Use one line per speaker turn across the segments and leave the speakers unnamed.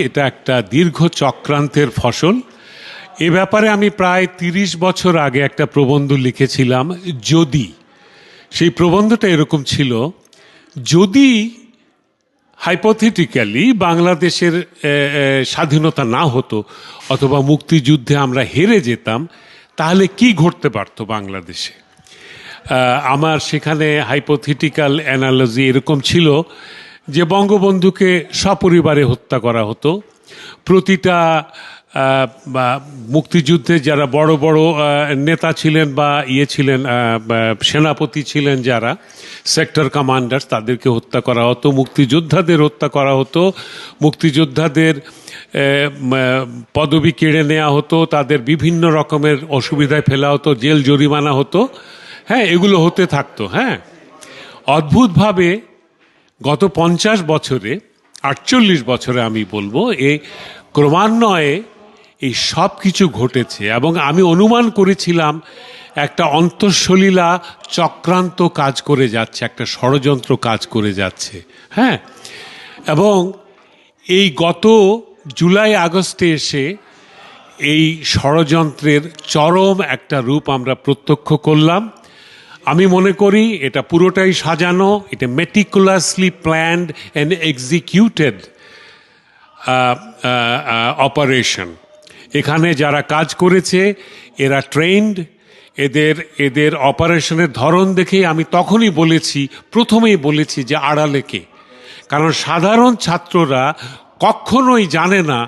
এটা একটা দীর্ঘ চক্রান্তের ফসল। এ ব্যাপারে আমি প্রায় ৩০ বছর আগে একটা প্রবন্ধ লিখেছিলাম। যদি সেই প্রবন্ধটা এরকম ছিল, যদি হাইপোথেটিক্যালি বাংলাদেশের স্বাধীনতা না হতো অথবা মুক্তিযুদ্ধে আমরা হেরে যেতাম, তাহলে কি ঘটতে পারতো বাংলাদেশে। আমার সেখানে হাইপোথেটিক্যাল অ্যানালজি এরকম ছিল যে বঙ্গবন্ধুকে সপরিবারে হত্যা করা হতো। প্রতিটা মুক্তিযুদ্ধে যারা বড় বড় নেতা ছিলেন বা ছিলেন, সেনাপতি ছিলেন, যারা সেক্টর কমান্ডার, তাদেরকে হত্যা করা হতো। মুক্তিযোদ্ধাদের হত্যা করা হতো। মুক্তিযোদ্ধাদের পদবি কেড়ে নেওয়া হতো, তাদের বিভিন্ন রকমের অসুবিধায় ফেলা হতো, জেল জরিমানা হতো। হ্যাঁ, এগুলো হতে থাকতো। হ্যাঁ, অদ্ভুতভাবে গত 50 বছরে, 48 বছরে আমি বলবো, ক্রমান্বয়ে এই সব কিছু ঘটেছে। এবং আমি অনুমান করেছিলাম একটা অন্তঃসলীলা চক্রান্ত কাজ করে যাচ্ছে, একটা ষড়যন্ত্র কাজ করে যাচ্ছে। হ্যাঁ, এবং এই গত জুলাই আগস্টে এসে এই ষড়যন্ত্রের চরম একটা রূপ আমরা প্রত্যক্ষ করলাম। আমি মনে করি এটা পুরোটাই সাজানো, এটা meticulously planned and executed operation. এখানে যারা কাজ করেছে এরা ট্রেন্ড। এদের অপারেশনের ধরন দেখেই আমি তখনই বলেছি, প্রথমেই বলেছি যে আড়ালে কে। কারণ সাধারণ ছাত্ররা কখনোই জানে না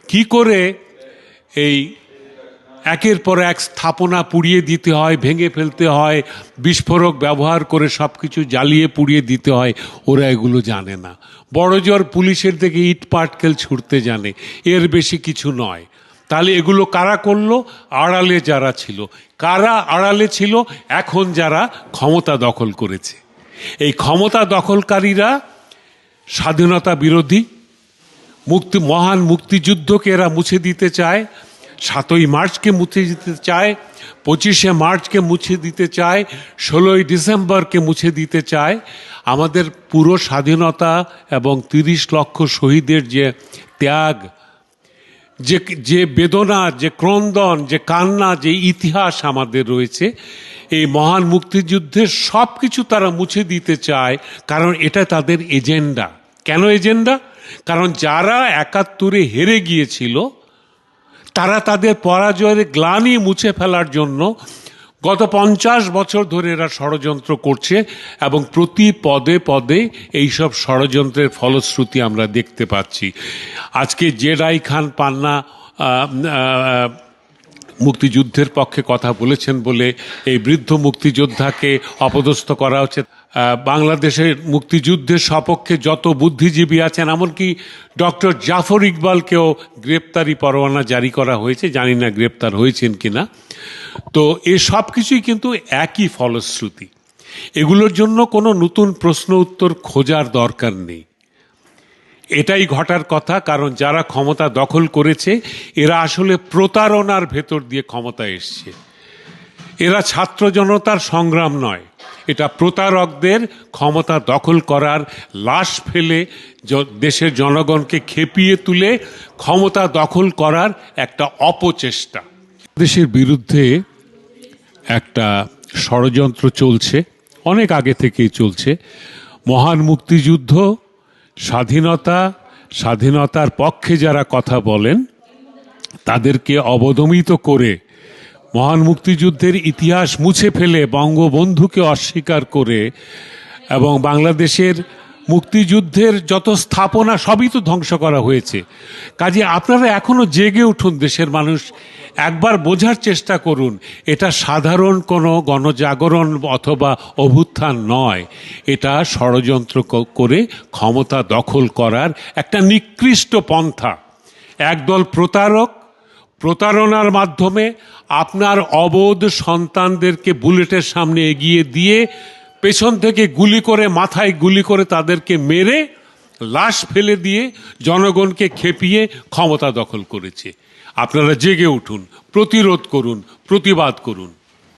কি করে এই একের পর এক স্থাপনা পুড়িয়ে দিতে হয়, ভেঙে ফেলতে হয়, বিস্ফোরক ব্যবহার করে সব কিছু জ্বালিয়ে পুড়িয়ে দিতে হয়। ওরা এগুলো জানে না। বড়জোর পুলিশের থেকে ইট পাটকেল ছুটতে জানে, এর বেশি কিছু নয়। তাহলে এগুলো কারা করলো? আড়ালে যারা ছিল। কারা আড়ালে ছিল? এখন যারা ক্ষমতা দখল করেছে। এই ক্ষমতা দখলকারীরা স্বাধীনতা বিরোধী, মহান মুক্তিযুদ্ধকে এরা মুছে দিতে চায়, 7ই মার্চকে মুছে দিতে চায়, 25শে মার্চকে মুছে দিতে চায়, 16ই ডিসেম্বরকে মুছে দিতে চায়। আমাদের পুরো স্বাধীনতা এবং 30 লক্ষ শহীদের যে ত্যাগ, যে বেদনা, যে ক্রন্দন, যে কান্না, যে ইতিহাস আমাদের রয়েছে, এই মহান মুক্তিযুদ্ধের সব কিছু তারা মুছে দিতে চায়। কারণ এটা তাদের এজেন্ডা। কেন এজেন্ডা? কারণ যারা 71-এ হেরে গিয়েছিল, তারা তাদের পরাজয়ের গ্লানি মুছে ফেলার জন্য গত 50 বছর ধরে এরা ষড়যন্ত্র করছে। এবং প্রতি পদে পদে এইসব ষড়যন্ত্রের ফলশ্রুতি আমরা দেখতে পাচ্ছি। আজকে জেরাই খান পান্না মুক্তিযুদ্ধের পক্ষে কথা বলেছেন বলে এই বৃদ্ধ মুক্তিযোদ্ধাকে অপদস্থ করা হচ্ছে। বাংলাদেশের মুক্তিযুদ্ধের সপক্ষে যত বুদ্ধিজীবী আছেন, এমনকি ডক্টর জাফর ইকবালকেও গ্রেপ্তারি পরোয়ানা জারি করা হয়েছে। জানি না গ্রেপ্তার হয়েছেন কিনা। তো এ সব কিছুই কিন্তু একই ফলশ্রুতি। এগুলোর জন্য কোনো নতুন প্রশ্ন উত্তর খোঁজার দরকার নেই। এটাই ঘটার কথা। কারণ যারা ক্ষমতা দখল করেছে এরা আসলে প্রতারণার ভেতর দিয়ে ক্ষমতা এসছে। এরা ছাত্র জনতার সংগ্রাম নয়, এটা প্রতারকদের ক্ষমতা দখল করার, লাশ ফেলে দেশের জনগণকে খেপিয়ে তুলে ক্ষমতা দখল করার একটা অপচেষ্টা। দেশের বিরুদ্ধে একটা ষড়যন্ত্র চলছে, অনেক আগে থেকেই চলছে। মহান মুক্তিযুদ্ধ, স্বাধীনতার পক্ষে যারা কথা বলেন তাদেরকে অবদমিত করে, মহান মুক্তিযুদ্ধের ইতিহাস মুছে ফেলে, বঙ্গবন্ধুকে অস্বীকার করে, এবং বাংলাদেশের মুক্তিযুদ্ধের যত স্থাপনা সবই তো ধ্বংস করা হয়েছে। কাজে আপনারা এখনো জেগে উঠুন, দেশের মানুষ, একবার বোঝার চেষ্টা করুন। এটা সাধারণ কোনো গণজাগরণ অথবা অভ্যুত্থান নয়। এটা ষড়যন্ত্র করে ক্ষমতা দখল করার একটা নিকৃষ্ট পন্থা। একদল প্রতারক প্রতারণার মাধ্যমে আপনার অবোধ সন্তানদেরকে বুলেটের সামনে এগিয়ে দিয়ে পেছন থেকে গুলি করে, মাথায় গুলি করে তাদেরকে মেরে লাশ ফেলে দিয়ে জনগণকে খেপিয়ে ক্ষমতা দখল করেছে। আপনারা জেগে উঠুন, প্রতিরোধ করুন, প্রতিবাদ করুন।